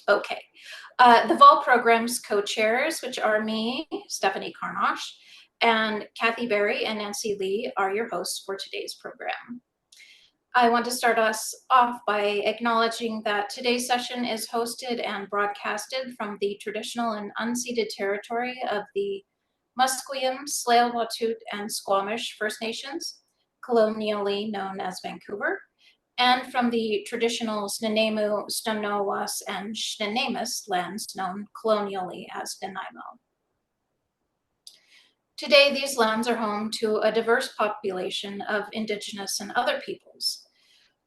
Okay. The VALL program's co-chairs, which are me, Stephanie Carnosh, and Kathy Berry and Nancy Lee, are your hosts for today's program. I want to start us off by acknowledging that today's session is hosted and broadcasted from the traditional and unceded territory of the Musqueam, Tsleil-Waututh, and Squamish First Nations, colonially known as Vancouver, and from the traditional Snuneymuxw, Stumnowas, and Snuneymuxw lands known colonially as Nanaimo. Today, these lands are home to a diverse population of Indigenous and other peoples.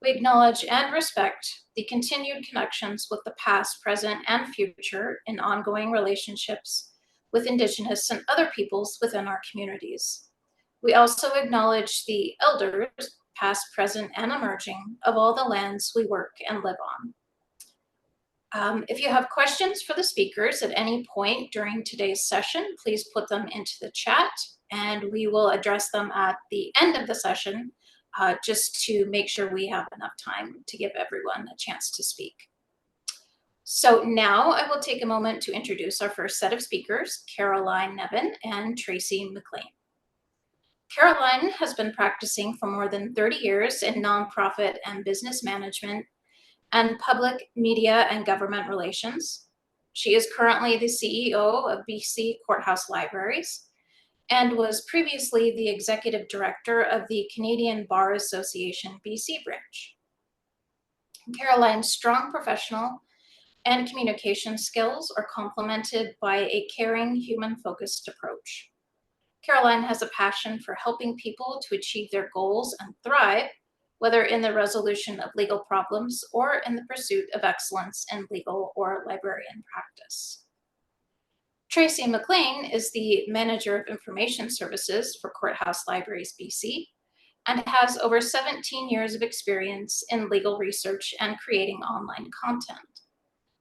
We acknowledge and respect the continued connections with the past, present, and future in ongoing relationships with Indigenous and other peoples within our communities. We also acknowledge the elders, past, present, and emerging, of all the lands we work and live on. If you have questions for the speakers at any point during today's session, please put them into the chat and we will address them at the end of the session, just to make sure we have enough time to give everyone a chance to speak. So now I will take a moment to introduce our first set of speakers, Carolyn, Nevin, and Tracy, McLean. Carolyn has been practicing for more than 30 years in nonprofit and business management and public media and government relations. She is currently the CEO of BC Courthouse Libraries and was previously the executive director of the Canadian Bar Association BC branch. Carolyn's strong professional and communication skills are complemented by a caring, human-focused approach. Carolyn has a passion for helping people to achieve their goals and thrive, whether in the resolution of legal problems or in the pursuit of excellence in legal or librarian practice. Tracy McLean is the Manager of Information Services for Courthouse Libraries BC and has over 17 years of experience in legal research and creating online content.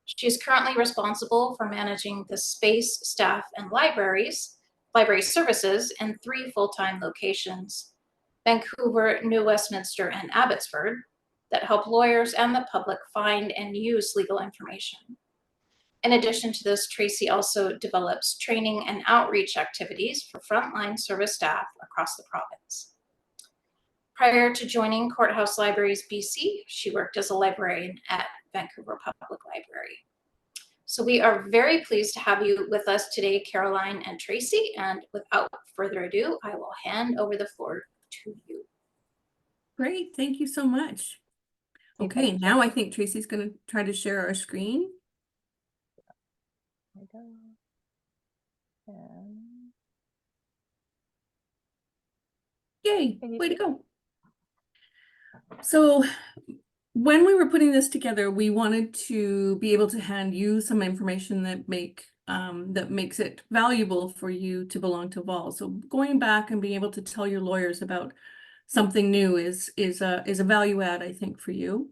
She is currently responsible for managing the space, staff, and library services in 3 full-time locations, Vancouver, New Westminster, and Abbotsford, that help lawyers and the public find and use legal information. In addition to this, Tracy also develops training and outreach activities for frontline service staff across the province. Prior to joining Courthouse Libraries BC, she worked as a librarian at Vancouver Public Library. So we are very pleased to have you with us today, Carolyn and Tracy, and without further ado, I will hand over the floor to you. Great, thank you so much. Okay, now I think Tracy's going to try to share our screen. Yay, way to go. So when we were putting this together, we wanted to be able to hand you some information that makes it valuable for you to belong to VALL. So going back and being able to tell your lawyers about something new is a value add, I think, for you.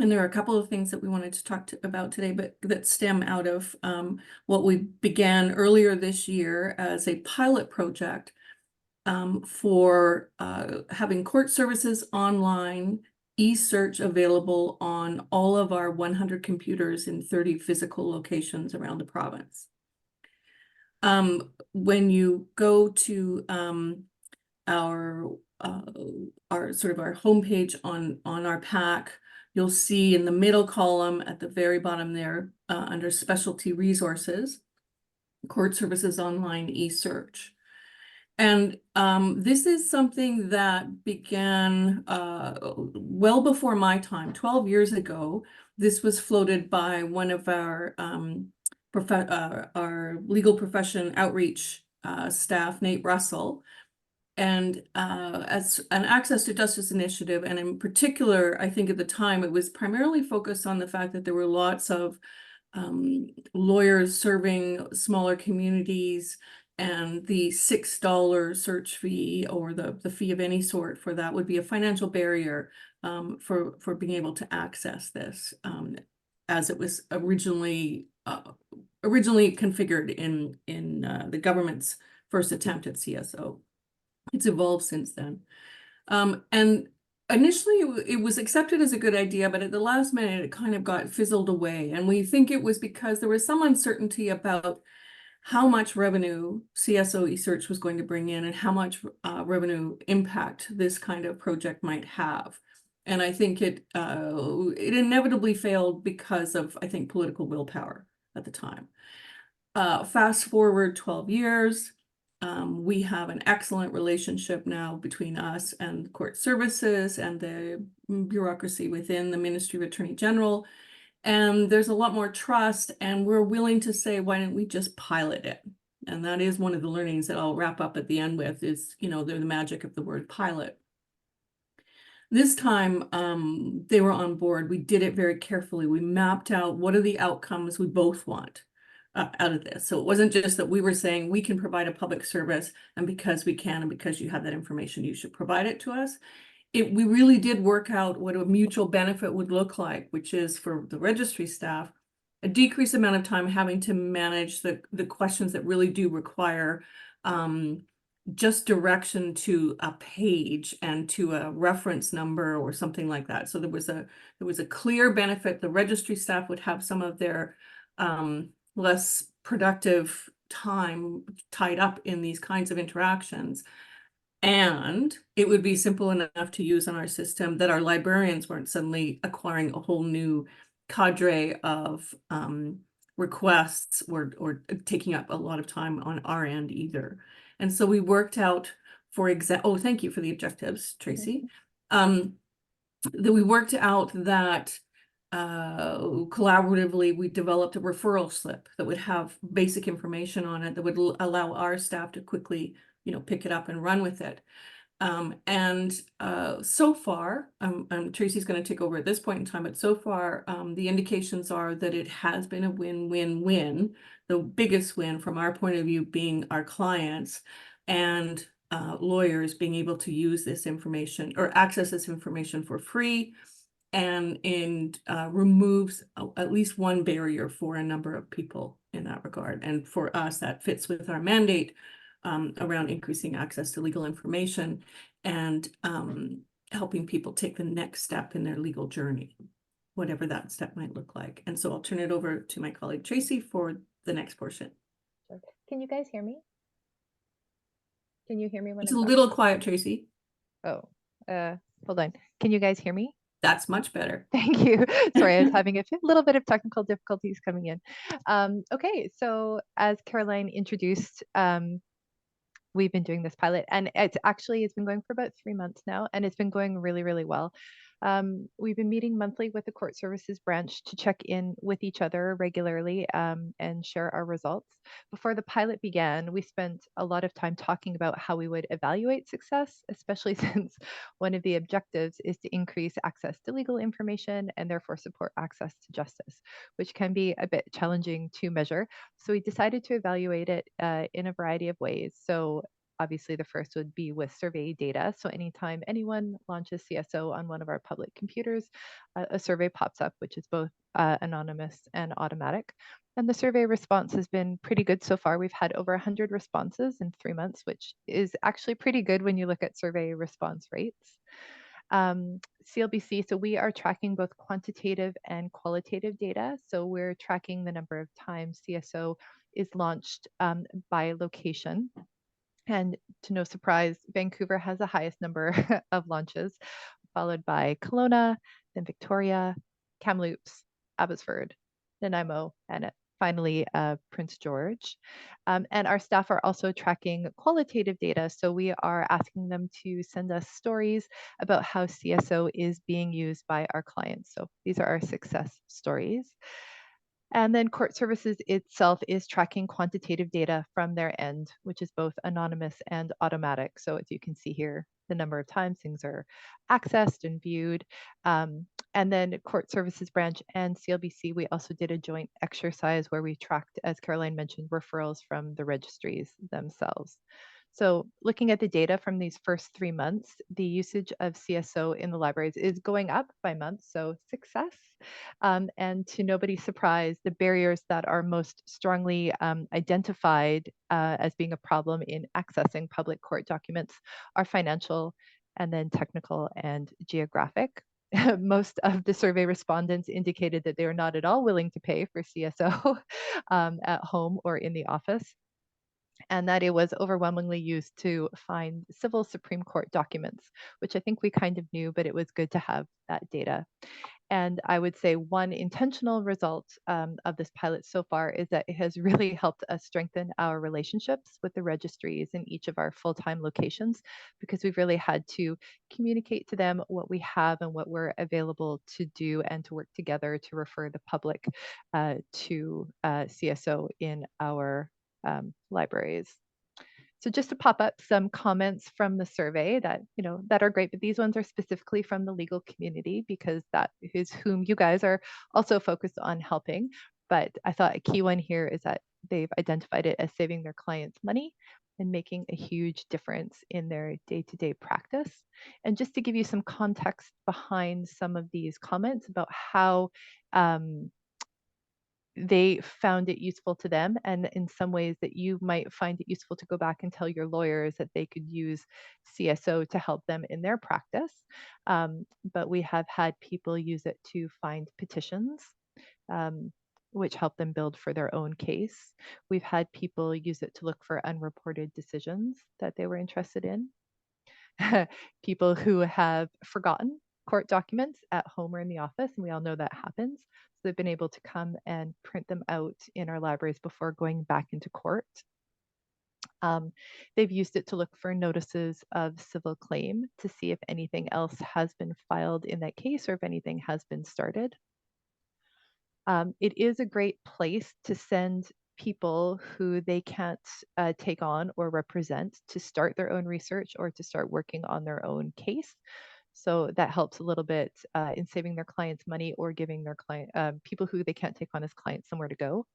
And there are a couple of things that we wanted to talk about today, but that stem out of what we began earlier this year as a pilot project for having court services online, e-search available on all of our 100 computers in 30 physical locations around the province. When you go to our homepage on our pack, you'll see in the middle column at the very bottom there, under specialty resources, court services online e-search. And this is something that began well before my time. 12 years ago, this was floated by one of our legal profession outreach staff, Nate Russell, and as an Access to Justice initiative. And in particular, I think at the time, it was primarily focused on the fact that there were lots of lawyers serving smaller communities, and the $6 search fee or the fee of any sort for that would be a financial barrier for being able to access this, as it was originally configured in the government's first attempt at CSO. It's evolved since then. And Initially, it was accepted as a good idea, but at the last minute, it kind of got fizzled away. And we think it was because there was some uncertainty about how much revenue CSO eSearch was going to bring in and how much revenue impact this kind of project might have. And I think it inevitably failed because of, I think, political willpower at the time. Fast forward 12 years, we have an excellent relationship now between us and court services and the bureaucracy within the Ministry of Attorney General. And there's a lot more trust, and we're willing to say, why don't we just pilot it? And that is one of the learnings that I'll wrap up at the end with is, the magic of the word pilot. This time, they were on board. We did it very carefully. We mapped out what are the outcomes we both want out of this. So it wasn't just that we were saying we can provide a public service, and because we can and because you have that information, you should provide it to us. We really did work out what a mutual benefit would look like, which is for the registry staff, a decreased amount of time having to manage the questions that really do require just direction to a page and to a reference number or something like that. So there was a clear benefit. The registry staff would have some of their less productive time tied up in these kinds of interactions. And it would be simple enough to use on our system that our librarians weren't suddenly acquiring a whole new cadre of requests or taking up a lot of time on our end either. And so we worked out, for example, thank you for the objectives, Tracy. That we worked out that collaboratively, we developed a referral slip that would have basic information on it that would allow our staff to quickly pick it up and run with it. So far, Tracy's going to take over at this point in time, but so far, the indications are that it has been a win-win-win. The biggest win from our point of view being our clients and lawyers being able to use this information or access this information for free, and removes at least one barrier for a number of people in that regard. And for us, that fits with our mandate around increasing access to legal information and helping people take the next step in their legal journey, whatever that step might look like. And so I'll turn it over to my colleague Tracy for the next portion. Can you guys hear me? Can you hear me when it's a little quiet, Tracy? Oh, hold on. Can you guys hear me? That's much better. Thank you. Sorry, I was having a little bit of technical difficulties coming in. Okay, so as Caroline introduced, we've been doing this pilot, and it's been going for about 3 months now, and it's been going really, really well. We've been meeting monthly with the court services branch to check in with each other regularly and share our results. Before the pilot began, we spent a lot of time talking about how we would evaluate success, especially since one of the objectives is to increase access to legal information and therefore support access to justice, which can be a bit challenging to measure. So we decided to evaluate it in a variety of ways. So obviously, the first would be with survey data. So anytime anyone launches CSO on one of our public computers, a survey pops up, which is both anonymous and automatic. And the survey response has been pretty good so far. We've had over 100 responses in 3 months, which is actually pretty good when you look at survey response rates. CLBC, so we are tracking both quantitative and qualitative data. So we're tracking the number of times CSO is launched by location. And to no surprise, Vancouver has the highest number of launches, followed by Kelowna, then Victoria, Kamloops, Abbotsford, Nanaimo, and finally Prince George. And our staff are also tracking qualitative data. So we are asking them to send us stories about how CSO is being used by our clients. So these are our success stories. And then court services itself is tracking quantitative data from their end, which is both anonymous and automatic. So as you can see here, the number of times things are accessed and viewed. And then court services branch and CLBC, we also did a joint exercise where we tracked, as Caroline mentioned, referrals from the registries themselves. So looking at the data from these first 3 months, the usage of CSO in the libraries is going up by month, so success. And to nobody's surprise, the barriers that are most strongly identified as being a problem in accessing public court documents are financial and then technical and geographic. Most of the survey respondents indicated that they are not at all willing to pay for CSO at home or in the office, and that it was overwhelmingly used to find civil Supreme Court documents, which I think we kind of knew, but it was good to have that data. And I would say one intentional result of this pilot so far is that it has really helped us strengthen our relationships with the registries in each of our full-time locations, because we've really had to communicate to them what we have and what we're available to do, and to work together to refer the public to CSO in our libraries. So just to pop up some comments from the survey that, that are great, but these ones are specifically from the legal community, because that is whom you guys are also focused on helping. But I thought a key one here is that they've identified it as saving their clients money and making a huge difference in their day-to-day practice. And just to give you some context behind some of these comments about how they found it useful to them, and in some ways that you might find it useful to go back and tell your lawyers that they could use CSO to help them in their practice. But we have had people use it to find petitions, which help them build for their own case. We've had people use it to look for unreported decisions that they were interested in. People who have forgotten court documents at home or in the office, and we all know that happens. So they've been able to come and print them out in our libraries before going back into court. They've used it to look for notices of civil claim to see if anything else has been filed in that case or if anything has been started. It is a great place to send people who they can't take on or represent to start their own research or to start working on their own case. So that helps a little bit in saving their clients money or giving their client people who they can't take on as clients somewhere to go.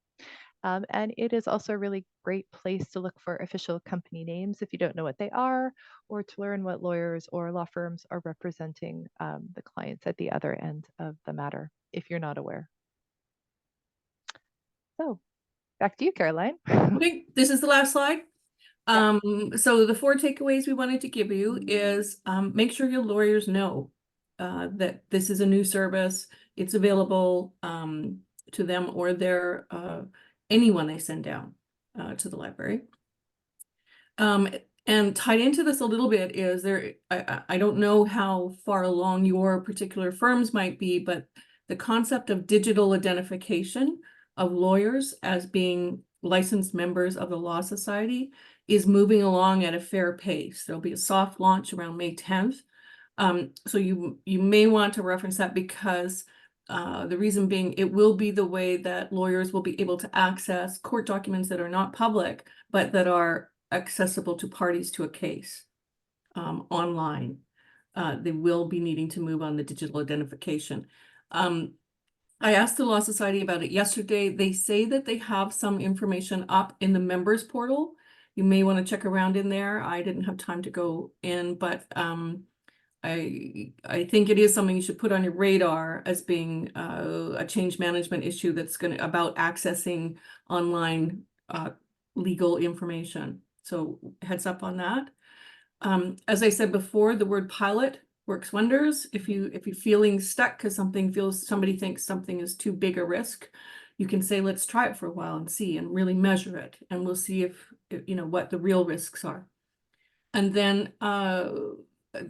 And it is also a really great place to look for official company names if you don't know what they are, or to learn what lawyers or law firms are representing the clients at the other end of the matter, if you're not aware. So back to you, Caroline. Okay, this is the last slide. So the 4 takeaways we wanted to give you is make sure your lawyers know that this is a new service. It's available to them or their anyone they send down to the library. And tied into this a little bit is I don't know how far along your particular firms might be, but the concept of digital identification of lawyers as being licensed members of the Law Society is moving along at a fair pace. There'll be a soft launch around May 10th. So you may want to reference that, because the reason being, it will be the way that lawyers will be able to access court documents that are not public, but that are accessible to parties to a case online. They will be needing to move on the digital identification. I asked the Law Society about it yesterday. They say that they have some information up in the members portal. You may want to check around in there. I didn't have time to go in, but I think it is something you should put on your radar as being a change management issue that's about accessing online legal information. So heads up on that. As I said before, the word pilot works wonders. If you're feeling stuck because somebody thinks something is too big a risk, you can say, let's try it for a while and see, and really measure it, and we'll see if what the real risks are. And then the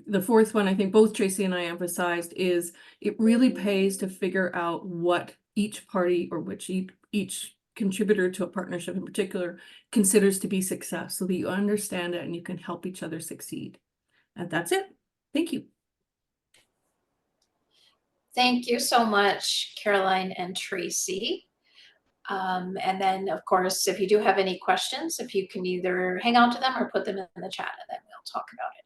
4th one, I think both Tracy and I emphasized, is it really pays to figure out what each party, or which each contributor to a partnership in particular, considers to be success, so that you understand it and you can help each other succeed. And that's it. Thank you. Thank you so much, Caroline and Tracy. And then, of course, if you do have any questions, if you can either hang on to them or put them in the chat, and then we'll talk about it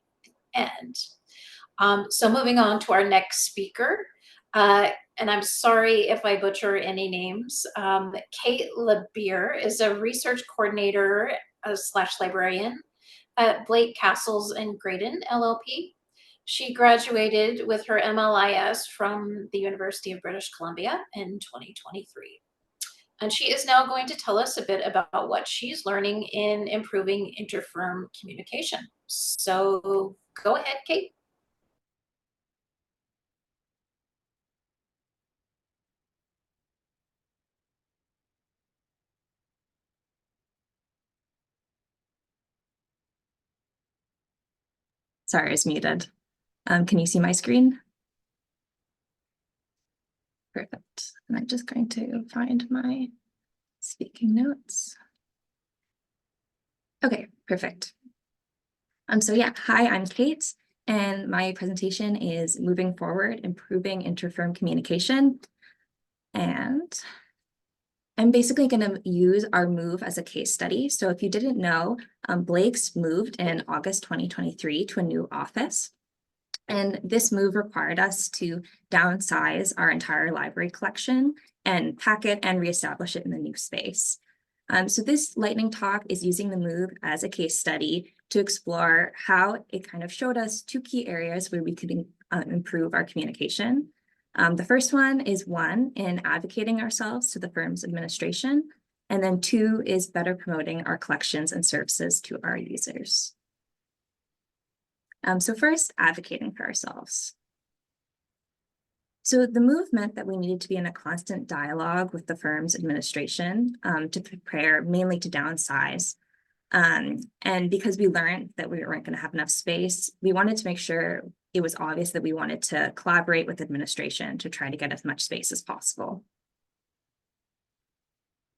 at the end. So moving on to our next speaker, and I'm sorry if I butcher any names. Kate LeBere is a research coordinator / librarian at Blake Castles and Graydon LLP. She graduated with her MLIS from the University of British Columbia in 2023. And she is now going to tell us a bit about what she's learning in improving interfirm communication. So go ahead, Kate. Sorry, I was muted. Can you see my screen? Perfect. And I'm just going to find my speaking notes. Okay, perfect. So yeah, hi, I'm Kate, and my presentation is moving forward, improving interfirm communication. And I'm basically going to use our move as a case study. So if you didn't know, Blake's moved in August 2023 to a new office. And this move required us to downsize our entire library collection and pack it and reestablish it in the new space. So this lightning talk is using the move as a case study to explore how it kind of showed us two key areas where we could improve our communication. The first one is in advocating ourselves to the firm's administration, and then 2 is better promoting our collections and services to our users. So first, advocating for ourselves. So the move meant that we needed to be in a constant dialogue with the firm's administration to prepare mainly to downsize. And because we learned that we weren't going to have enough space, we wanted to make sure it was obvious that we wanted to collaborate with administration to try to get as much space as possible.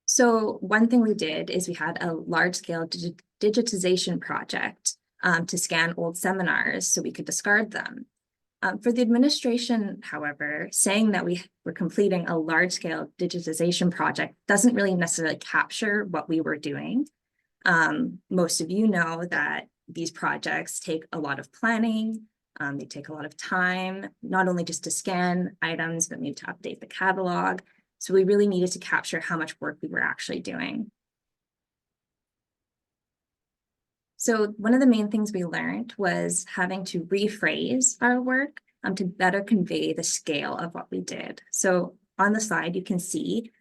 So one thing we did is we had a large-scale digitization project to scan old seminars so we could discard them. For the administration, however, saying that we were completing a large-scale digitization project doesn't really necessarily capture what we were doing. Most of you know that these projects take a lot of planning, they take a lot of time, not only just to scan items, but maybe to update the catalog. So we really needed to capture how much work we were actually doing. So one of the main things we learned was having to rephrase our work to better convey the scale of what we did. So on the slide, you can see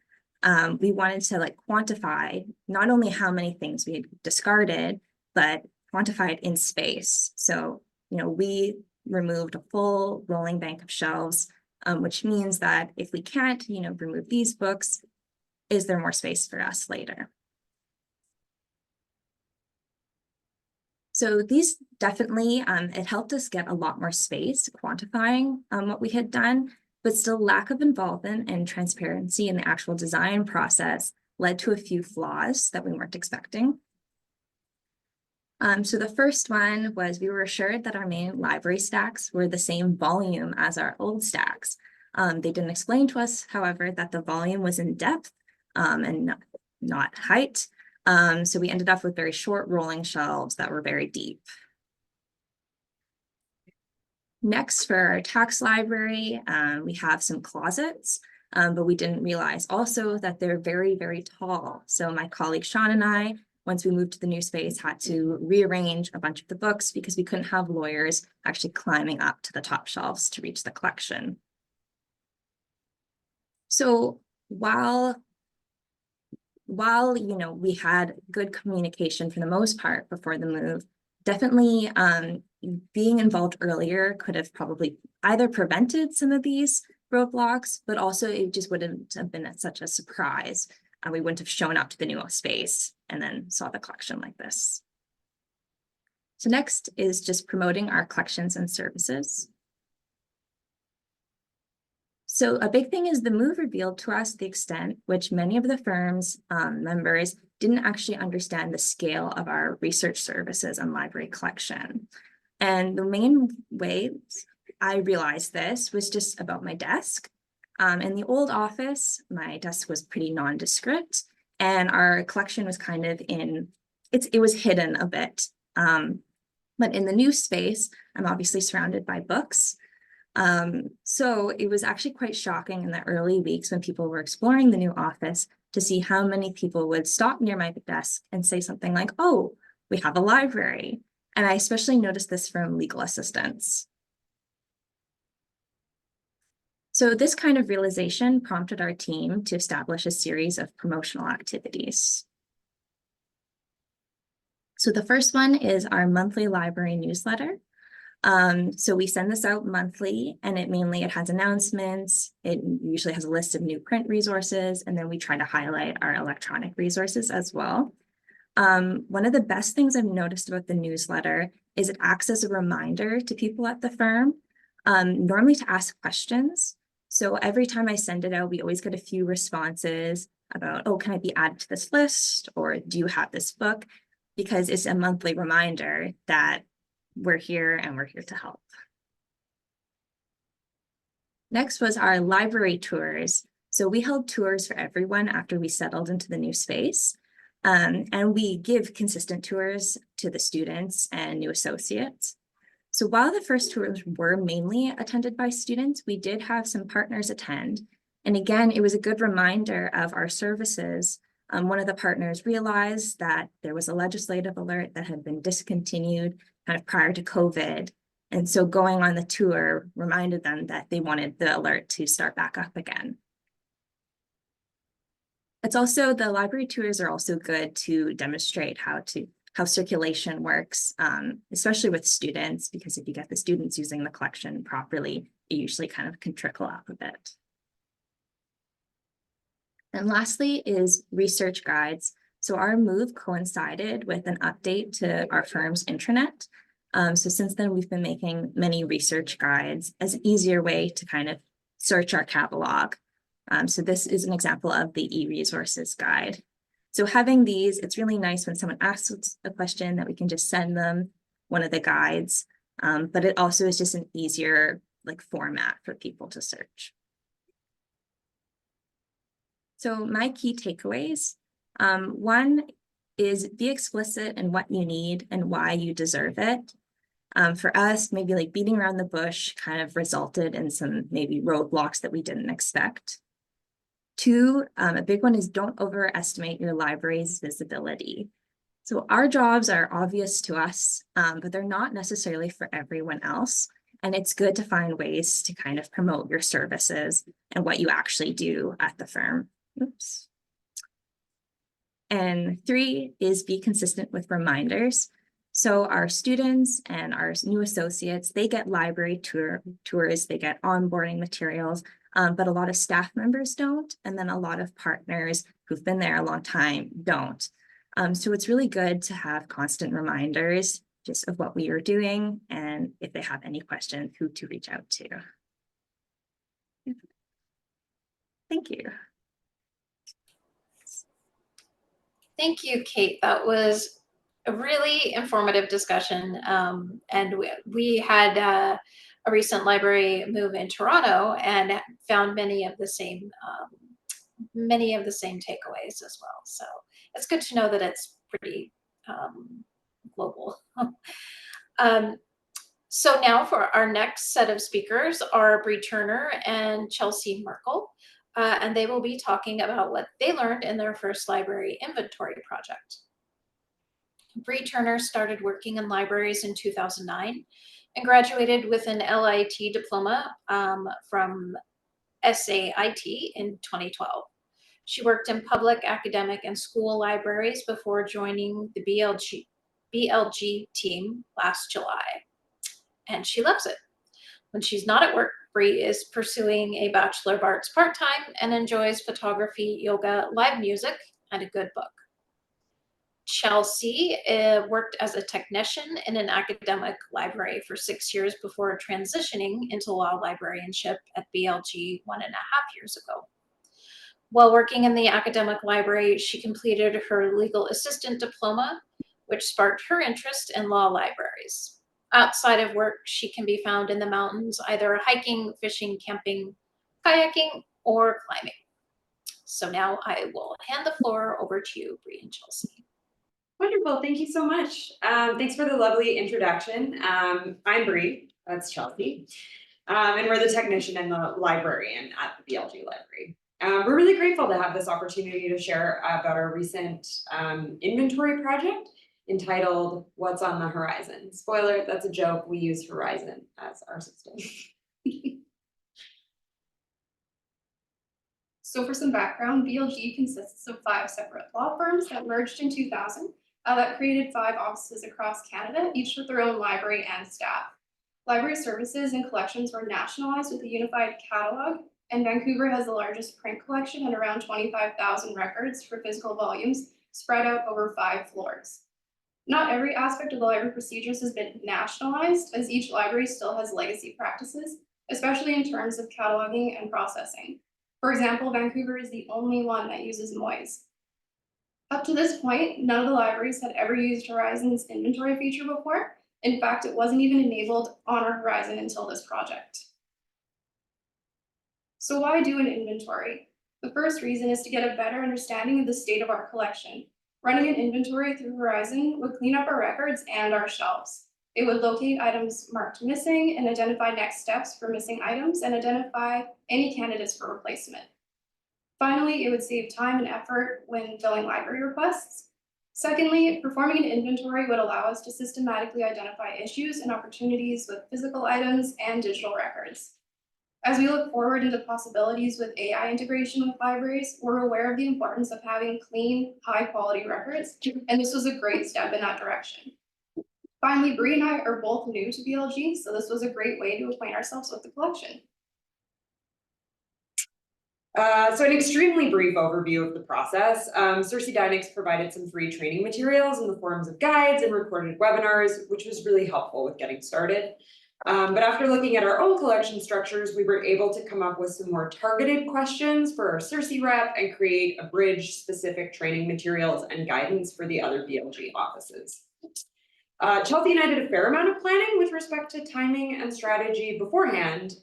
we wanted to quantify not only how many things we had discarded, but quantify it in space. So, we removed a full rolling bank of shelves, which means that if we can't, remove these books, is there more space for us later? So these definitely, it helped us get a lot more space quantifying what we had done, but still lack of involvement and transparency in the actual design process led to a few flaws that we weren't expecting. So the first one was we were assured that our main library stacks were the same volume as our old stacks. They didn't explain to us, however, that the volume was in depth and not height. So we ended up with very short rolling shelves that were very deep. Next, for our tax library, we have some closets, but we didn't realize also that they're very, very tall. So my colleague Sean and I, once we moved to the new space, had to rearrange a bunch of the books because we couldn't have lawyers actually climbing up to the top shelves to reach the collection. So while we had good communication for the most part before the move, definitely being involved earlier could have probably either prevented some of these roadblocks, but also it just wouldn't have been such a surprise. We wouldn't have shown up to the new space and then saw the collection like this. So next is just promoting our collections and services. So a big thing is the move revealed to us the extent which many of the firm's members didn't actually understand the scale of our research services and library collection. And the main way I realized this was just about my desk. In the old office, my desk was pretty nondescript and our collection was kind of it was hidden a bit. But in the new space, I'm obviously surrounded by books. So it was actually quite shocking in the early weeks when people were exploring the new office to see how many people would stop near my desk and say something like, "Oh, we have a library." And I especially noticed this from legal assistants. So this kind of realization prompted our team to establish a series of promotional activities. So the first one is our monthly library newsletter. So we send this out monthly, and it has announcements. It usually has a list of new print resources, and then we try to highlight our electronic resources as well. One of the best things I've noticed about the newsletter is it acts as a reminder to people at the firm, normally to ask questions. So every time I send it out, we always get a few responses about, oh, can I be added to this list? Or do you have this book? Because it's a monthly reminder that we're here and we're here to help. Next was our library tours. So we held tours for everyone after we settled into the new space. And we give consistent tours to the students and new associates. So while the first tours were mainly attended by students, we did have some partners attend. And again, it was a good reminder of our services. One of the partners realized that there was a legislative alert that had been discontinued kind of prior to COVID. And so going on the tour reminded them that they wanted the alert to start back up again. It's also, the library tours are also good to demonstrate how circulation works, especially with students, because if you get the students using the collection properly, it usually kind of can trickle up a bit. And lastly is research guides. So our move coincided with an update to our firm's intranet. So since then, we've been making many research guides as an easier way to kind of search our catalog. So this is an example of the e-resources guide. So having these, it's really nice when someone asks a question that we can just send them one of the guides, but it also is just an easier format for people to search. So my key takeaways, one is be explicit in what you need and why you deserve it. For us, maybe beating around the bush kind of resulted in some maybe roadblocks that we didn't expect. Two, a big one is don't overestimate your library's visibility. So our jobs are obvious to us, but they're not necessarily for everyone else. And it's good to find ways to kind of promote your services and what you actually do at the firm. Oops. And three is be consistent with reminders. So our students and our new associates, they get library tours, they get onboarding materials, but a lot of staff members don't. And then a lot of partners who've been there a long time don't. So it's really good to have constant reminders just of what we are doing and if they have any questions, who to reach out to. Thank you. Thank you, Kate. That was a really informative discussion. And we had a recent library move in Toronto and found many of the same takeaways as well. So it's good to know that it's pretty global. So now for our next set of speakers are Bree Turner and Chelsea Merkl. And they will be talking about what they learned in their first library inventory project. Bree Turner started working in libraries in 2009 and graduated with an LIT diploma from SAIT in 2012. She worked in public, academic, and school libraries before joining the BLG team last July, and she loves it. When she's not at work, Bree is pursuing a Bachelor of Arts part-time and enjoys photography, yoga, live music, and a good book. Chelsea worked as a technician in an academic library for 6 years before transitioning into law librarianship at BLG 1.5 years ago. While working in the academic library, she completed her legal assistant diploma, which sparked her interest in law libraries. Outside of work, she can be found in the mountains, either hiking, fishing, camping, kayaking, or climbing. So now I will hand the floor over to you, Bree and Chelsea. Wonderful, thank you so much. Thanks for the lovely introduction. I'm Bree, that's Chelsea, and we're the technician and the librarian at the BLG library. We're really grateful to have this opportunity to share about our recent inventory project entitled What's on the Horizon. Spoiler, that's a joke, we use Horizon as our system. So for some background, BLG consists of 5 separate law firms that merged in 2000 that created 5 offices across Canada, each with their own library and staff. Library services and collections were nationalized with a unified catalog, and Vancouver has the largest print collection and around 25,000 records for physical volumes spread out over 5 floors. Not every aspect of the library procedures has been nationalized, as each library still has legacy practices, especially in terms of cataloging and processing. For example, Vancouver is the only one that uses MOIS. Up to this point, none of the libraries had ever used Horizon's inventory feature before. In fact, it wasn't even enabled on our Horizon until this project. So why do an inventory? The first reason is to get a better understanding of the state of our collection. Running an inventory through Horizon would clean up our records and our shelves. It would locate items marked missing and identify next steps for missing items and identify any candidates for replacement. Finally, it would save time and effort when filling library requests. Secondly, performing an inventory would allow us to systematically identify issues and opportunities with physical items and digital records. As we look forward into possibilities with AI integration with libraries, we're aware of the importance of having clean, high-quality records, and this was a great step in that direction. Finally, Bree and I are both new to VLG, so this was a great way to acquaint ourselves with the collection. So an extremely brief overview of the process. Cersei Dynex provided some free training materials in the forms of guides and recorded webinars, which was really helpful with getting started. But after looking at our own collection structures, we were able to come up with some more targeted questions for our Cersei rep and create a bridge specific training materials and guidance for the other VLG offices. Chelsea and I did a fair amount of planning with respect to timing and strategy beforehand,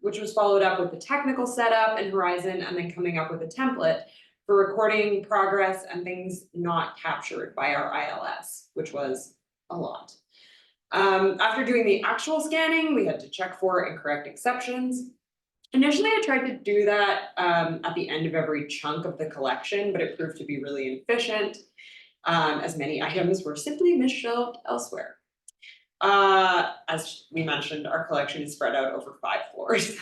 which was followed up with the technical setup and Horizon, and then coming up with a template for recording progress and things not captured by our ILS, which was a lot. After doing the actual scanning, we had to check for and correct exceptions. Initially, I tried to do that at the end of every chunk of the collection, but it proved to be really inefficient, as many items were simply misshelved elsewhere. As we mentioned, our collection is spread out over 5 floors.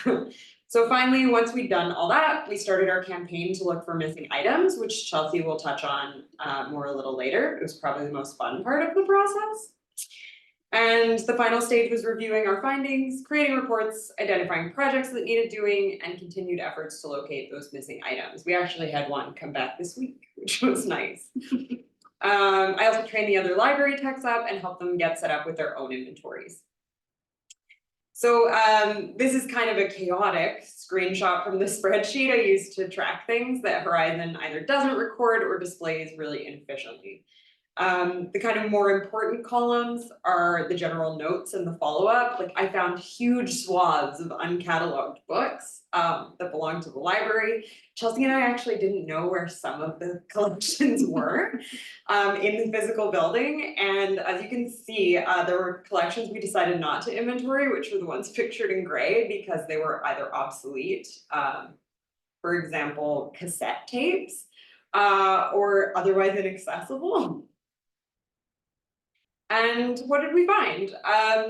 So finally, once we'd done all that, we started our campaign to look for missing items, which Chelsea will touch on more a little later. It was probably the most fun part of the process. And the final stage was reviewing our findings, creating reports, identifying projects that needed doing, and continued efforts to locate those missing items. We actually had one come back this week, which was nice. I also trained the other library techs up and helped them get set up with their own inventories. So this is kind of a chaotic screenshot from the spreadsheet I used to track things that Horizon either doesn't record or displays really inefficiently. The kind of more important columns are the general notes and the follow-up. Like, I found huge swaths of uncatalogued books that belong to the library. Chelsea and I actually didn't know where some of the collections were in the physical building. And as you can see, there were collections we decided not to inventory, which were the ones pictured in gray because they were either obsolete, for example, cassette tapes, or otherwise inaccessible. And what did we find?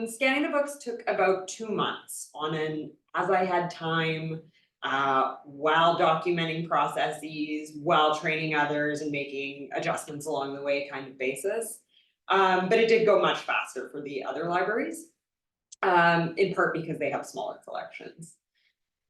Scanning the books took about 2 months on an as I had time, while documenting processes, while training others and making adjustments along the way kind of basis. But it did go much faster for the other libraries, in part because they have smaller collections.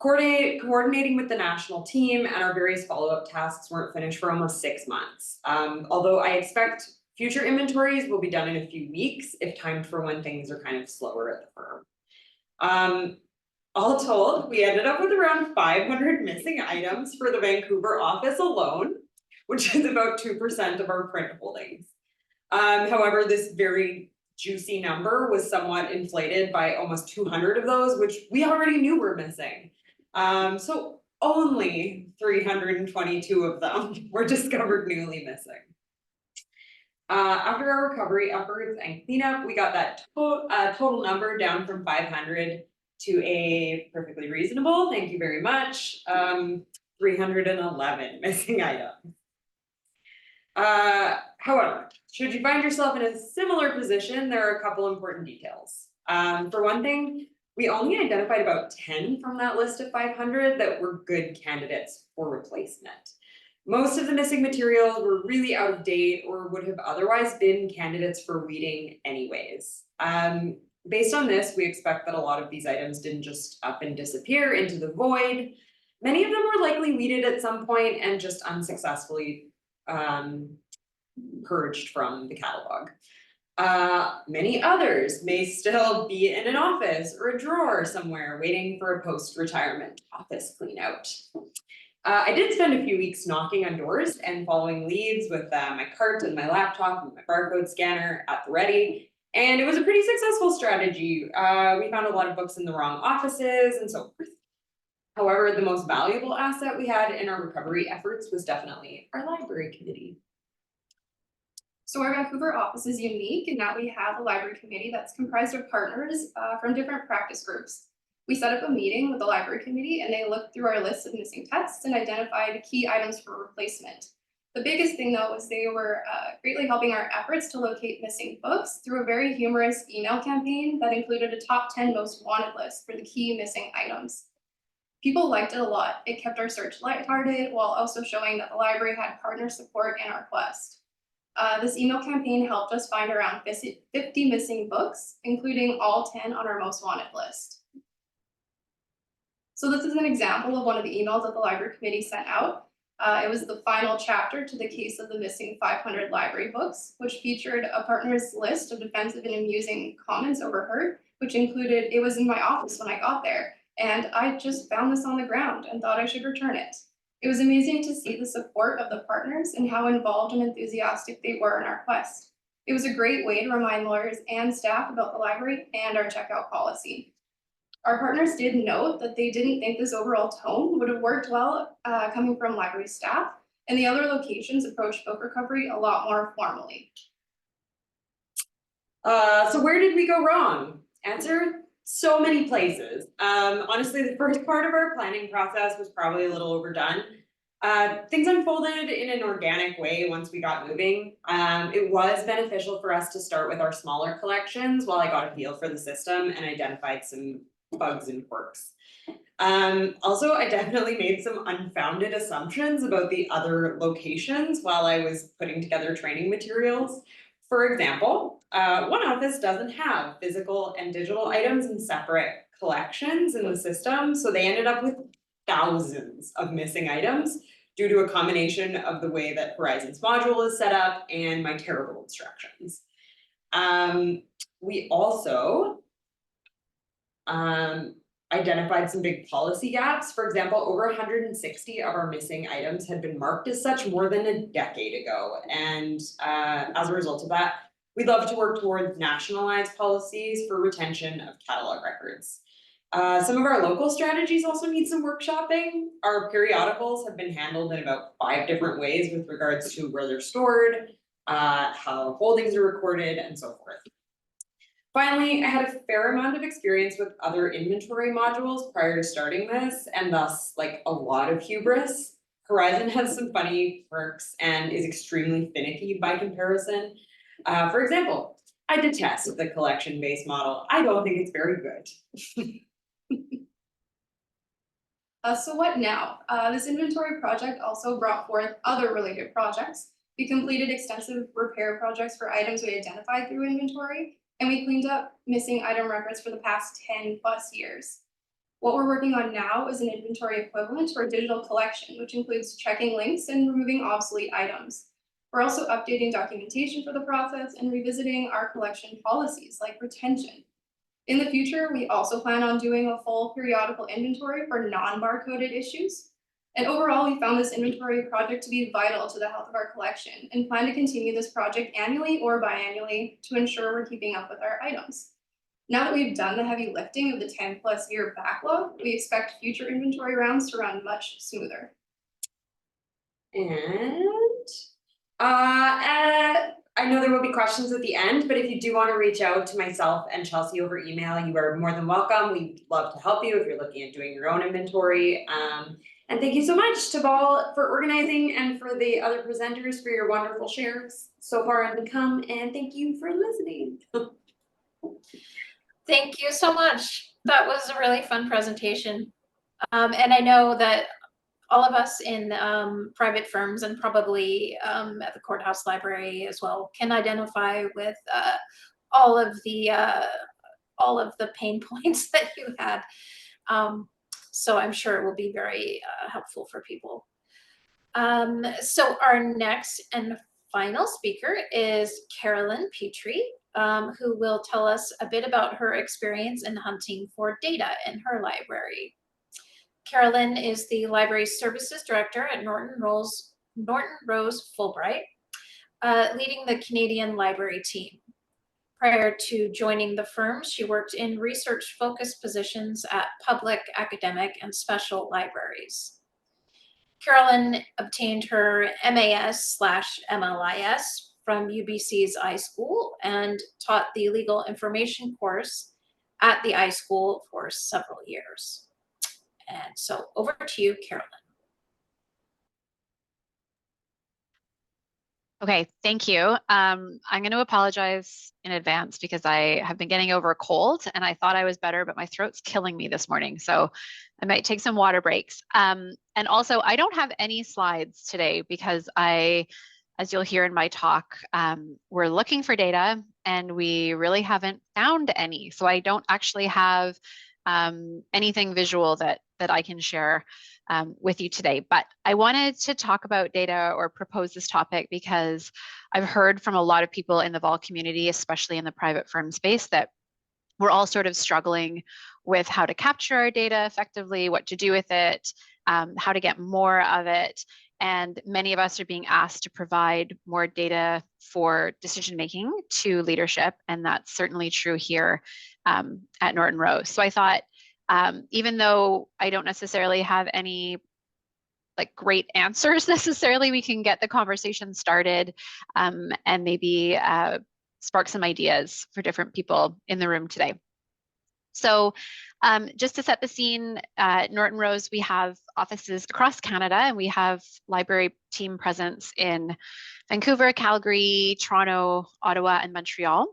Coordinating with the national team and our various follow-up tasks weren't finished for almost 6 months. Although I expect future inventories will be done in a few weeks if timed for when things are kind of slower at the firm. All told, we ended up with around 500 missing items for the Vancouver office alone, which is about 2% of our print holdings. However, this very juicy number was somewhat inflated by almost 200 of those, which we already knew were missing. So only 322 of them were discovered newly missing. After our recovery efforts and cleanup, we got that total number down from 500 to a perfectly reasonable, thank you very much, 311 missing items. However, should you find yourself in a similar position, there are a couple important details. For one thing, we only identified about 10 from that list of 500 that were good candidates for replacement. Most of the missing materials were really out of date or would have otherwise been candidates for weeding anyways. Based on this, we expect that a lot of these items didn't just up and disappear into the void. Many of them were likely weeded at some point and just unsuccessfully purged from the catalog. Many others may still be in an office or a drawer somewhere waiting for a post-retirement office clean out. I did spend a few weeks knocking on doors and following leads with my cart and my laptop and my barcode scanner at the ready. And it was a pretty successful strategy. We found a lot of books in the wrong offices and so forth. However, the most valuable asset we had in our recovery efforts was definitely our library committee. So our Vancouver office is unique in that we have a library committee that's comprised of partners from different practice groups. We set up a meeting with the library committee and they looked through our list of missing texts and identified key items for replacement. The biggest thing though was they were greatly helping our efforts to locate missing books through a very humorous email campaign that included a top 10 most wanted list for the key missing items. People liked it a lot. It kept our search lighthearted while also showing that the library had partner support in our quest. This email campaign helped us find around 50 missing books, including all 10 on our most wanted list. So this is an example of one of the emails that the library committee sent out. It was the final chapter to the case of the missing 500 library books, which featured a partner's list of defensive and amusing comments overheard, which included, "It was in my office when I got there, and I just found this on the ground and thought I should return it." It was amazing to see the support of the partners and how involved and enthusiastic they were in our quest. It was a great way to remind lawyers and staff about the library and our checkout policy. Our partners did note that they didn't think this overall tone would have worked well coming from library staff, and the other locations approached book recovery a lot more formally. So where did we go wrong? Answer: so many places. Honestly, the first part of our planning process was probably a little overdone. Things unfolded in an organic way once we got moving. It was beneficial for us to start with our smaller collections while I got a feel for the system and identified some bugs and quirks. Also, I definitely made some unfounded assumptions about the other locations while I was putting together training materials. For example, one office doesn't have physical and digital items in separate collections in the system, so they ended up with thousands of missing items due to a combination of the way that Horizon's module is set up and my terrible instructions. We also identified some big policy gaps. For example, over 160 of our missing items had been marked as such more than a decade ago. And as a result of that, we'd love to work towards nationalized policies for retention of catalog records. Some of our local strategies also need some workshopping. Our periodicals have been handled in about 5 different ways with regards to where they're stored, how holdings are recorded, and so forth. Finally, I had a fair amount of experience with other inventory modules prior to starting this, and thus, like, a lot of hubris. Horizon has some funny quirks and is extremely finicky by comparison. For example, I detest the collection-based model. I don't think it's very good. So what now? This inventory project also brought forth other related projects. We completed extensive repair projects for items we identified through inventory, and we cleaned up missing item records for the past 10+ years. What we're working on now is an inventory equivalent to our digital collection, which includes checking links and removing obsolete items. We're also updating documentation for the process and revisiting our collection policies like retention. In the future, we also plan on doing a full periodical inventory for non-barcoded issues. And overall, we found this inventory project to be vital to the health of our collection and plan to continue this project annually or biannually to ensure we're keeping up with our items. Now that we've done the heavy lifting of the 10+ year backlog, we expect future inventory rounds to run much smoother. And I know there will be questions at the end, but if you do want to reach out to myself and Chelsea over email, you are more than welcome. We'd love to help you if you're looking at doing your own inventory. And thank you so much to VALL for organizing and for the other presenters for your wonderful shares so far and to come. And thank you for listening. Thank you so much. That was a really fun presentation. And I know that all of us in private firms and probably at the courthouse library as well can identify with all of the pain points that you had. So I'm sure it will be very helpful for people. So our next and final speaker is Carolyn Petrie, who will tell us a bit about her experience in hunting for data in her library. Carolyn is the Library Services Director at Norton Rose Fulbright, leading the Canadian Library team. Prior to joining the firm, she worked in research-focused positions at public, academic, and special libraries. Carolyn obtained her MAS/MLIS from UBC's iSchool and taught the legal information course at the iSchool for several years. And so over to you, Carolyn. Okay, thank you. I'm going to apologize in advance because I have been getting over a cold and I thought I was better, but my throat's killing me this morning. So I might take some water breaks. And also I don't have any slides today because as you'll hear in my talk, we're looking for data and we really haven't found any. So I don't actually have anything visual that I can share with you today, but I wanted to talk about data or propose this topic because I've heard from a lot of people in the VALL community, especially in the private firm space, that we're all sort of struggling with how to capture our data effectively, what to do with it, how to get more of it. And many of us are being asked to provide more data for decision-making to leadership. And that's certainly true here at Norton Rose. So I thought, even though I don't necessarily have any like great answers necessarily, we can get the conversation started and maybe spark some ideas for different people in the room today. So just to set the scene, at Norton Rose, we have offices across Canada and we have library team presence in Vancouver, Calgary, Toronto, Ottawa, and Montreal.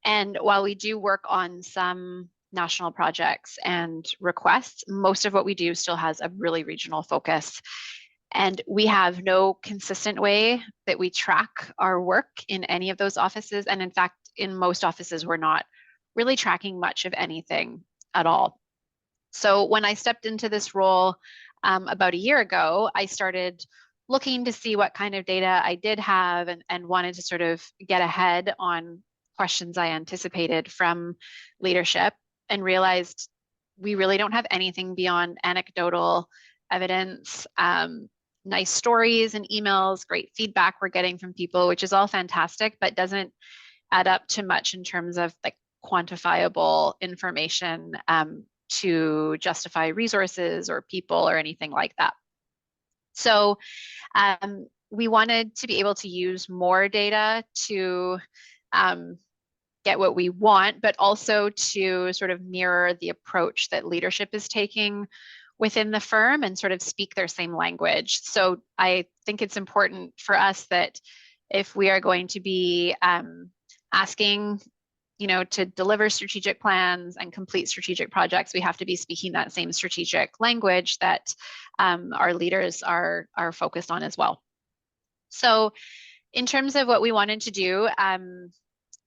And while we do work on some national projects and requests, most of what we do still has a really regional focus. And we have no consistent way that we track our work in any of those offices. And in fact, in most offices, we're not really tracking much of anything at all. So when I stepped into this role about a year ago, I started looking to see what kind of data I did have and wanted to sort of get ahead on questions I anticipated from leadership, and realized we really don't have anything beyond anecdotal evidence, nice stories and emails, great feedback we're getting from people, which is all fantastic, but doesn't add up to much in terms of like quantifiable information to justify resources or people or anything like that. So we wanted to be able to use more data to get what we want, but also to sort of mirror the approach that leadership is taking within the firm and sort of speak their same language. So I think it's important for us that if we are going to be asking, to deliver strategic plans and complete strategic projects, we have to be speaking that same strategic language that our leaders are focused on as well. So in terms of what we wanted to do,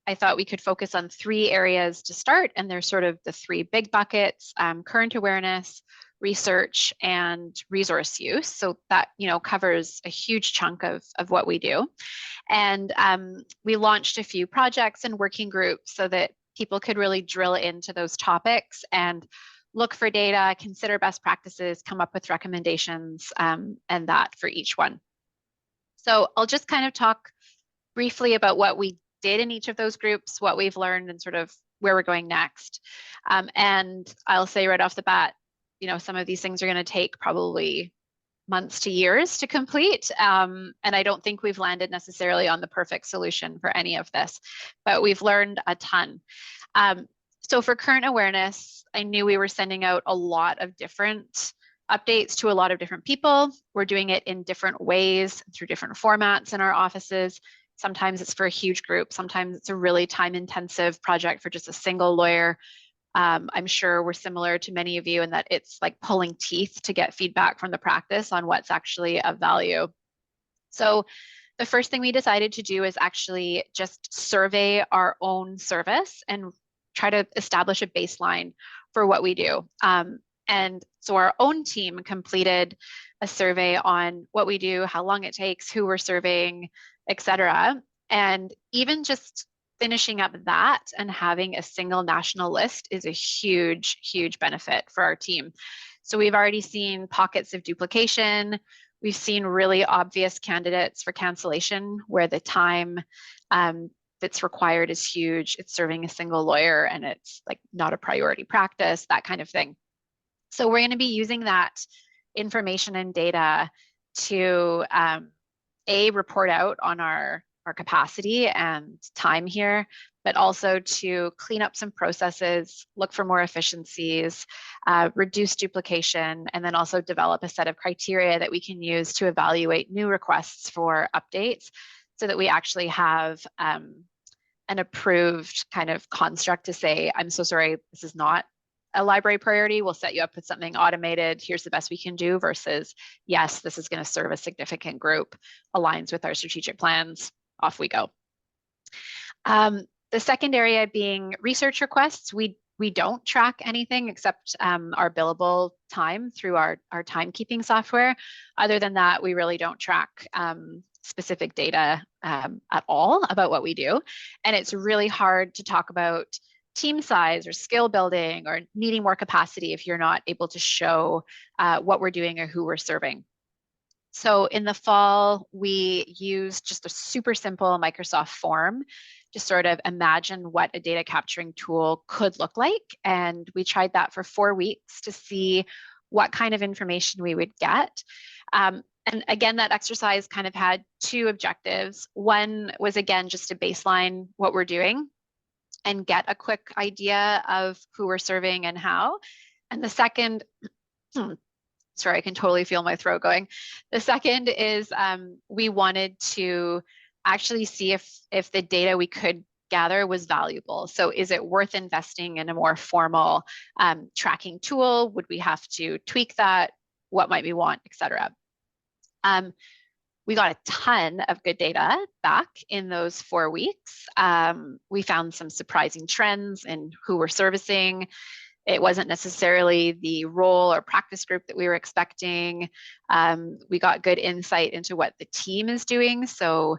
I thought we could focus on 3 areas to start, and they're sort of the 3 big buckets: current awareness, research, and resource use. So that covers a huge chunk of what we do. And we launched a few projects and working groups so that people could really drill into those topics and look for data, consider best practices, come up with recommendations, and that for each one. So I'll just kind of talk briefly about what we did in each of those groups, what we've learned, and sort of where we're going next. And I'll say right off the bat, some of these things are going to take probably months to years to complete. And I don't think we've landed necessarily on the perfect solution for any of this, but we've learned a ton. So for current awareness, I knew we were sending out a lot of different updates to a lot of different people. We're doing it in different ways through different formats in our offices. Sometimes it's for a huge group. Sometimes it's a really time-intensive project for just a single lawyer. I'm sure we're similar to many of you in that it's like pulling teeth to get feedback from the practice on what's actually of value. So the first thing we decided to do is actually just survey our own service and try to establish a baseline for what we do. And so our own team completed a survey on what we do, how long it takes, who we're serving, etc. And even just finishing up that and having a single national list is a huge, huge benefit for our team. So we've already seen pockets of duplication. We've seen really obvious candidates for cancellation where the time that's required is huge. It's serving a single lawyer and it's like not a priority practice, that kind of thing. So we're going to be using that information and data to report out on our capacity and time here, but also to clean up some processes, look for more efficiencies, reduce duplication, and then also develop a set of criteria that we can use to evaluate new requests for updates so that we actually have an approved kind of construct to say, I'm so sorry, this is not a library priority. We'll set you up with something automated. Here's the best we can do versus, yes, this is going to serve a significant group, aligns with our strategic plans. Off we go. The second area being research requests. We don't track anything except our billable time through our timekeeping software. Other than that, we really don't track specific data at all about what we do. And it's really hard to talk about team size or skill building or needing more capacity if you're not able to show what we're doing or who we're serving. So in the fall, we used just a super simple Microsoft form to sort of imagine what a data capturing tool could look like. And we tried that for 4 weeks to see what kind of information we would get. And again, that exercise kind of had 2 objectives. One was, again, just to baseline what we're doing and get a quick idea of who we're serving and how. And the second, sorry, I can totally feel my throat going. The second is we wanted to actually see if the data we could gather was valuable. So is it worth investing in a more formal tracking tool? Would we have to tweak that? What might we want, et cetera? We got a ton of good data back in those 4 weeks. We found some surprising trends in who we're servicing. It wasn't necessarily the role or practice group that we were expecting. We got good insight into what the team is doing. So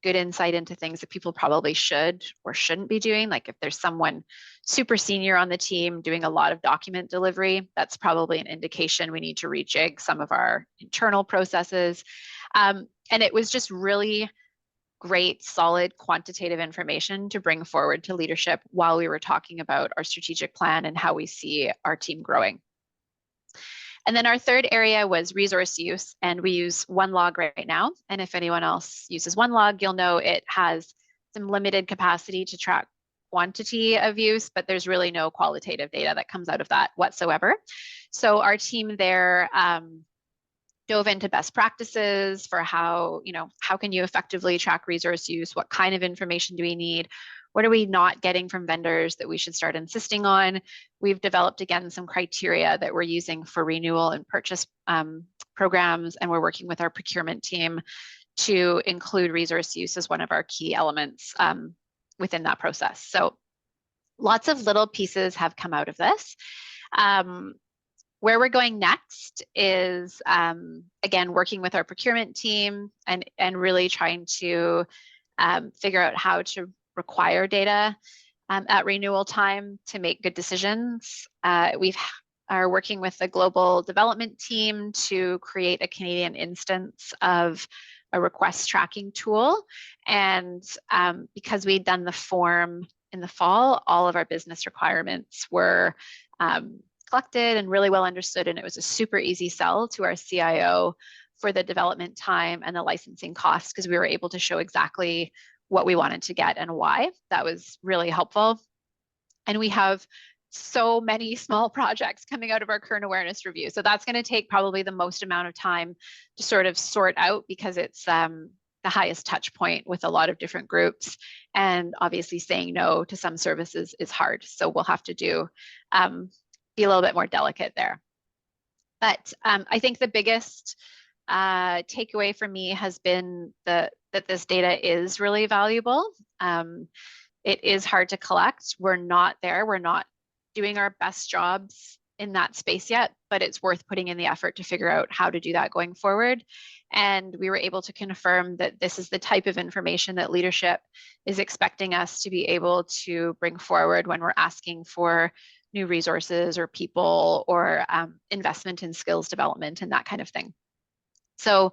good insight into things that people probably should or shouldn't be doing. Like if there's someone super senior on the team doing a lot of document delivery, that's probably an indication we need to rejig some of our internal processes. And it was just really great, solid, quantitative information to bring forward to leadership while we were talking about our strategic plan and how we see our team growing. And then our third area was resource use, and we use OneLog right now. And if anyone else uses OneLog, you'll know it has some limited capacity to track quantity of use, but there's really no qualitative data that comes out of that whatsoever. So our team there dove into best practices for how can you effectively track resource use? What kind of information do we need? What are we not getting from vendors that we should start insisting on? We've developed, again, some criteria that we're using for renewal and purchase programs, and we're working with our procurement team to include resource use as one of our key elements within that process. So lots of little pieces have come out of this. Where we're going next is, again, working with our procurement team and really trying to figure out how to require data at renewal time to make good decisions. We are working with the global development team to create a Canadian instance of a request tracking tool. And because we'd done the form in the fall, all of our business requirements were collected and really well understood, and it was a super easy sell to our CIO for the development time and the licensing costs, because we were able to show exactly what we wanted to get and why. That was really helpful. And we have so many small projects coming out of our current awareness review. So that's going to take probably the most amount of time to sort of sort out, because it's the highest touch point with a lot of different groups. And obviously saying no to some services is hard. So we'll have to be a little bit more delicate there. But I think the biggest takeaway for me has been that this data is really valuable. It is hard to collect. We're not there. We're not doing our best jobs in that space yet, but it's worth putting in the effort to figure out how to do that going forward. And we were able to confirm that this is the type of information that leadership is expecting us to be able to bring forward when we're asking for new resources or people or investment in skills development and that kind of thing. So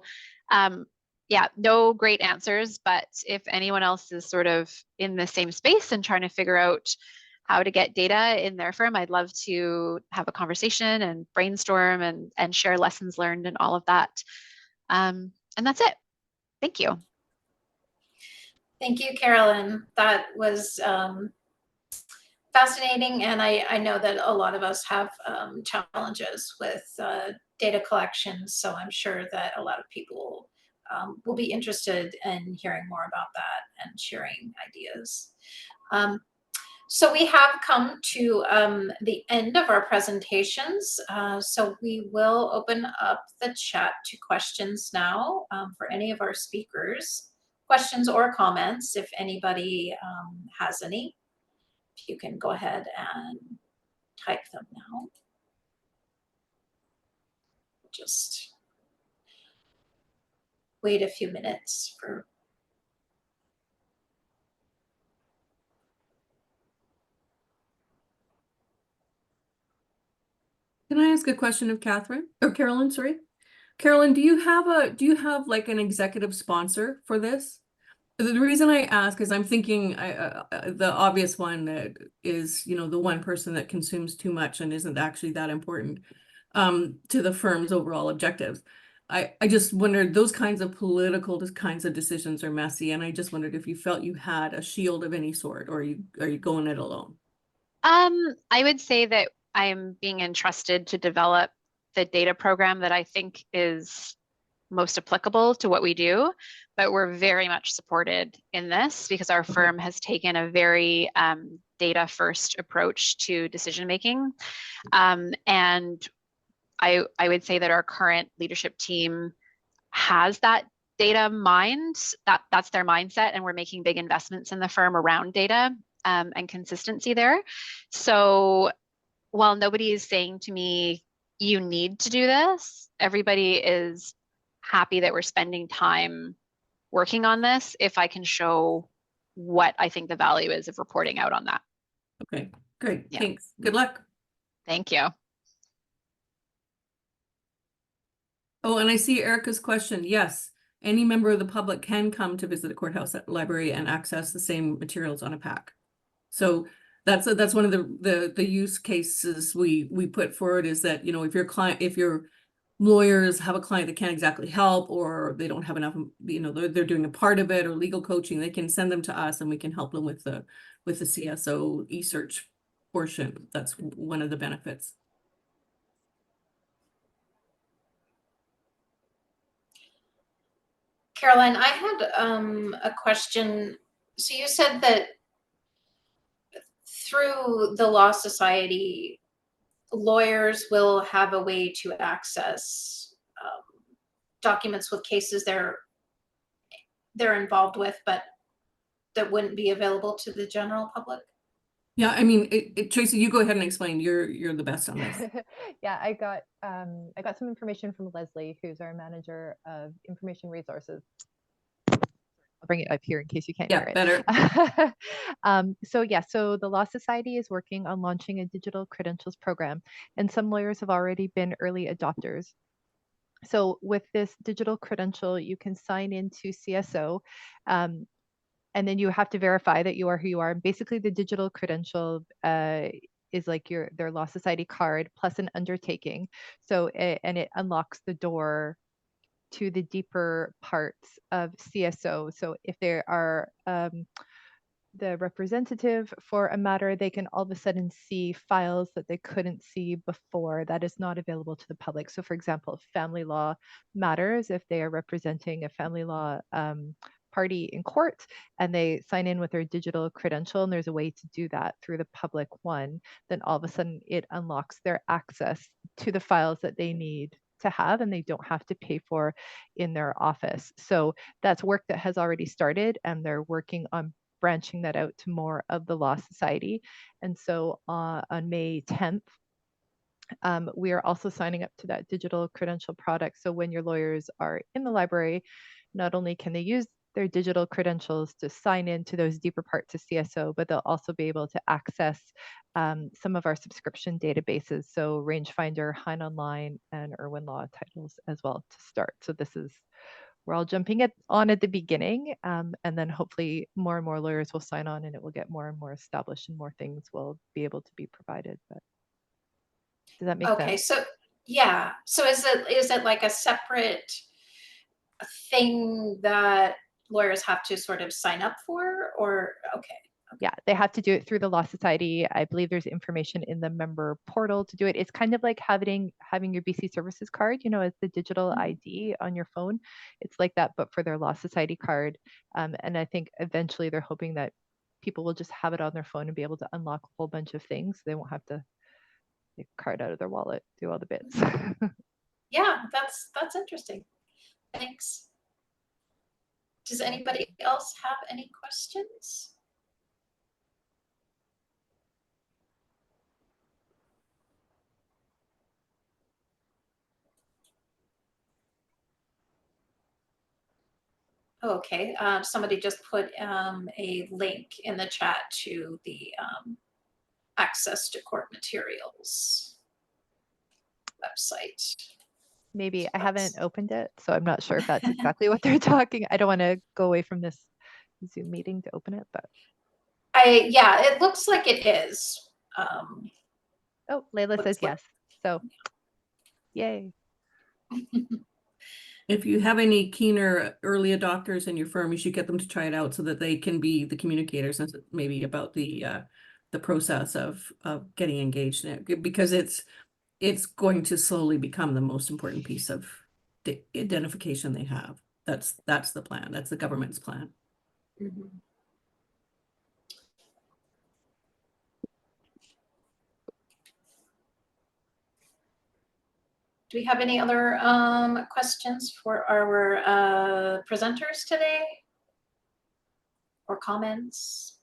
yeah, no great answers, but if anyone else is sort of in the same space and trying to figure out how to get data in their firm, I'd love to have a conversation and brainstorm and share lessons learned and all of that. And that's it. Thank you. Thank you, Carolyn. That was fascinating. And I know that a lot of us have challenges with data collection. So I'm sure that a lot of people will be interested in hearing more about that and sharing ideas. So we have come to the end of our presentations. So we will open up the chat to questions now for any of our speakers. Questions or comments, if anybody has any. You can go ahead and type them now. Just wait a few minutes for. Can I ask a question of Catherine or Carolyn? Sorry, Carolyn, do you have like an executive sponsor for this? The reason I ask is I'm thinking the obvious one that is, you know, the one person that consumes too much and isn't actually that important to the firm's overall objectives. I just wondered, those kinds of political kinds of decisions are messy, and I just wondered if you felt you had a shield of any sort, or are you going it alone? I would say that I'm being entrusted to develop the data program that I think is most applicable to what we do, but we're very much supported in this because our firm has taken a very data first approach to decision making. And I would say that our current leadership team has that data mind, that's their mindset, and we're making big investments in the firm around data and consistency there. So while nobody is saying to me, you need to do this, everybody is happy that we're spending time working on this if I can show what I think the value is of reporting out on that. Okay, great. Yeah. Thanks. Good luck. Thank you. Oh, and I see Erica's question. Yes, any member of the public can come to visit the courthouse library and access the same materials on a pack. So that's one of the use cases we put forward, is that, you know, if your lawyers have a client that can't exactly help, or they don't have enough, you know, they're doing a part of it, or legal coaching, they can send them to us and we can help them with the CSO e-search portion. That's one of the benefits. Caroline, I had a question. So you said that through the Law Society, lawyers will have a way to access documents with cases they're involved with, but that wouldn't be available to the general public? Yeah, I mean, Tracy, you go ahead and explain. You're the best on this. Yeah, I got some information from Leslie, who's our manager of information resources. I'll bring it up here in case you can't hear it. Better. So the Law Society is working on launching a digital credentials program, and some lawyers have already been early adopters. So with this digital credential, you can sign into CSO, and then you have to verify that you are who you are. And basically, the digital credential is like their Law Society card plus an undertaking. So and it unlocks the door to the deeper parts of CSO. So if there are the representative for a matter, they can all of a sudden see files that they couldn't see before that is not available to the public. So for example, family law matters, if they are representing a family law party in court and they sign in with their digital credential, and there's a way to do that through the public one, then all of a sudden it unlocks their access to the files that they need to have, and they don't have to pay for in their office. So that's work that has already started, and they're working on branching that out to more of the Law Society. And so on May 10th, We are also signing up to that digital credential product. So when your lawyers are in the library, not only can they use their digital credentials to sign into those deeper parts of CSO, but they'll also be able to access some of our subscription databases. So Rangefinder, Hein Online, and Irwin Law titles as well to start. So this is, we're all jumping on at the beginning, and then hopefully more and more lawyers will sign on and it will get more and more established and more things will be able to be provided. But does that make sense? Okay, so yeah, so is it like a separate thing that lawyers have to sort of sign up for, or okay? Yeah, they have to do it through the Law Society. I believe there's information in the member portal to do it. It's kind of like having your BC Services card, you know, as the digital ID on your phone. It's like that, but for their Law Society card. And I think eventually they're hoping that people will just have it on their phone and be able to unlock a whole bunch of things. They won't have to take a card out of their wallet, do all the bits. Yeah, that's interesting. Thanks. Does anybody else have any questions? Okay, somebody just put a link in the chat to the access to court materials website. Maybe I haven't opened it, so I'm not sure if that's exactly what they're talking. I don't want to go away from this Zoom meeting to open it, but yeah, it looks like it is. oh, Layla says like, yes. So yay. If you have any keener early adopters in your firm, you should get them to try it out so that they can be the communicators and maybe about the process of getting engaged in it, because it's going to slowly become the most important piece of the identification they have. That's the plan. That's the government's plan. Mhm. Do we have any other questions for our presenters today, or comments?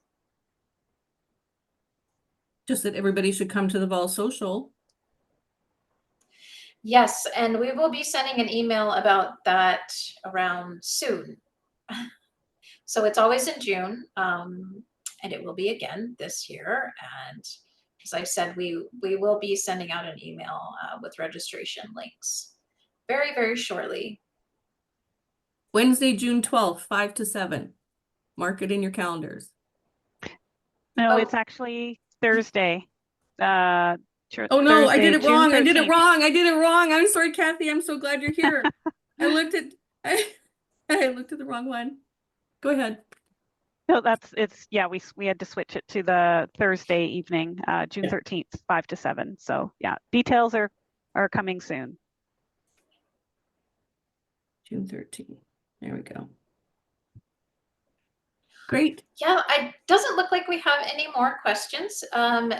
Just that everybody should come to the VALL social. Yes, and we will be sending an email about that around soon. So it's always in June, and it will be again this year. And as I said, we will be sending out an email with registration links very, very shortly. Wednesday, June 12th, 5 to 7. Mark it in your calendars. No, Oh. it's actually Thursday. Oh no, I Thursday, did it June wrong. 13th. I did it wrong. I did it wrong. I'm sorry, Kathy. I'm so glad you're here. I looked at the wrong one. Go ahead. No, yeah, we had to switch it to the Thursday evening, June 13th, 5 to 7. So yeah, details are coming soon. June 13th. There we go. Great. Yeah, it doesn't look like we have any more questions.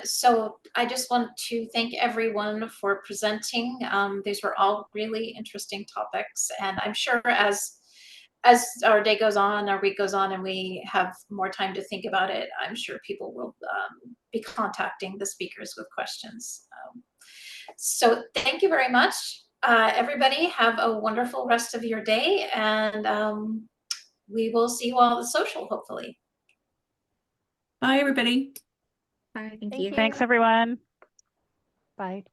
So I just want to thank everyone for presenting. These were all really interesting topics, and I'm sure as our day goes on, our week goes on, and we have more time to think about it, I'm sure people will be contacting the speakers with questions. So thank you very much. Everybody have a wonderful rest of your day, and we will see you all at the social, hopefully. Bye, everybody. Bye. Thank Thank you. you. Thanks, everyone. Bye.